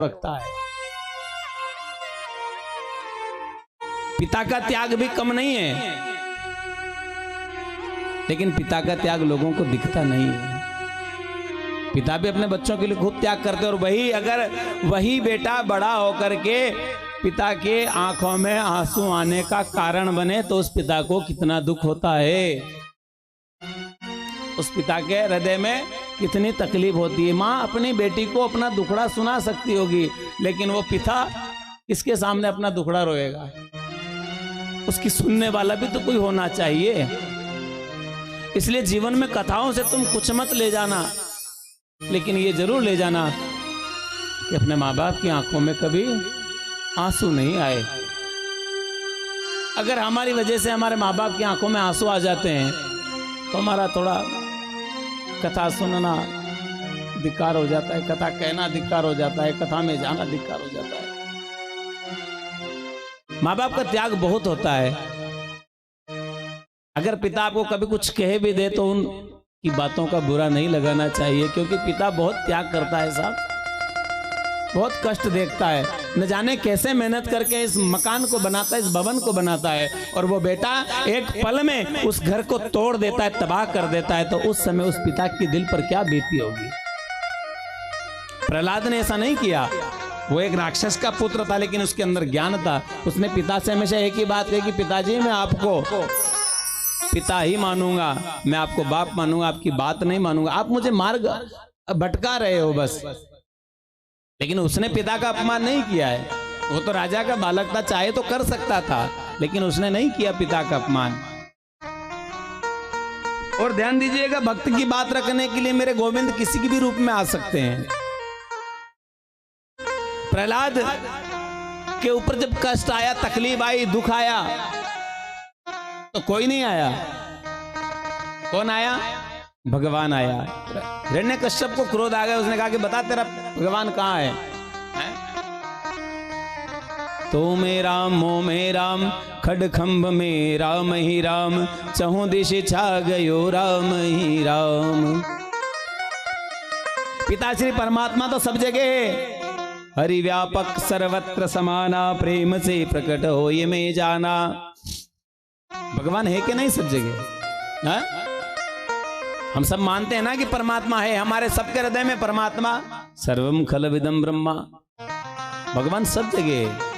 रखता है। पिता का त्याग भी कम नहीं है, लेकिन पिता का त्याग लोगों को दिखता नहीं है। पिता भी अपने बच्चों के लिए खूब त्याग करते हैं, और वही बेटा बड़ा होकर के पिता के आंखों में आंसू आने का कारण बने तो उस पिता को कितना दुख होता है, उस पिता के हृदय में कितनी तकलीफ होती है। माँ अपनी बेटी को अपना दुखड़ा सुना सकती होगी, लेकिन वो पिता किसके सामने अपना दुखड़ा रोएगा? उसकी सुनने वाला भी तो कोई होना चाहिए। इसलिए जीवन में कथाओं से तुम कुछ मत ले जाना, लेकिन ये जरूर ले जाना कि अपने माँ बाप की आंखों में कभी आंसू नहीं आए। अगर हमारी वजह से हमारे माँ बाप की आंखों में आंसू आ जाते हैं तो हमारा थोड़ा कथा सुनना धिक्कार हो जाता है, कथा कहना धिक्कार हो जाता है, कथा में जाना धिक्कार हो जाता है। माँ बाप का त्याग बहुत होता है। अगर पिता आपको कभी कुछ कह भी दे तो उनकी बातों का बुरा नहीं लगाना चाहिए, क्योंकि पिता बहुत त्याग करता है साहब, बहुत कष्ट देखता है। न जाने कैसे मेहनत करके इस मकान को बनाता है, इस भवन को बनाता है, और वो बेटा एक पल में उस घर को तोड़ देता है, तबाह कर देता है। तो उस समय उस पिता की दिल पर क्या बीती होगी। प्रहलाद ने ऐसा नहीं किया। वो एक राक्षस का पुत्र था, लेकिन उसके अंदर ज्ञान था। उसने पिता से हमेशा एक ही बात कही कि पिताजी मैं आपको पिता ही मानूंगा, मैं आपको बाप मानूंगा, आपकी बात नहीं मानूंगा। आप मुझे मार्ग भटका रहे हो बस। लेकिन उसने पिता का अपमान नहीं किया है। वो तो राजा का बालक था, चाहे तो कर सकता था, लेकिन उसने नहीं किया पिता का अपमान। और ध्यान दीजिएगा, भक्त की बात रखने के लिए मेरे गोविंद किसी के भी रूप में आ सकते हैं। प्रहलाद के ऊपर जब कष्ट आया, तकलीफ आई, दुख आया, तो कोई नहीं आया। कौन आया? भगवान आया। हिरण्यकश्यप को क्रोध आ गया। उसने कहा कि बता तेरा भगवान कहाँ है? तो में राम मो में राम, खडखंभ में राम ही राम, चहुं दिश छा गयो राम ही राम। पिता श्री परमात्मा तो सब जगह है। हरि व्यापक सर्वत्र समाना, प्रेम से प्रकट हो ये में जाना। भगवान है कि नहीं सब जगह? हा? हम सब मानते हैं ना कि परमात्मा है, हमारे सबके हृदय में परमात्मा। सर्वम खल विदम ब्रह्मा, भगवान सब जगह है।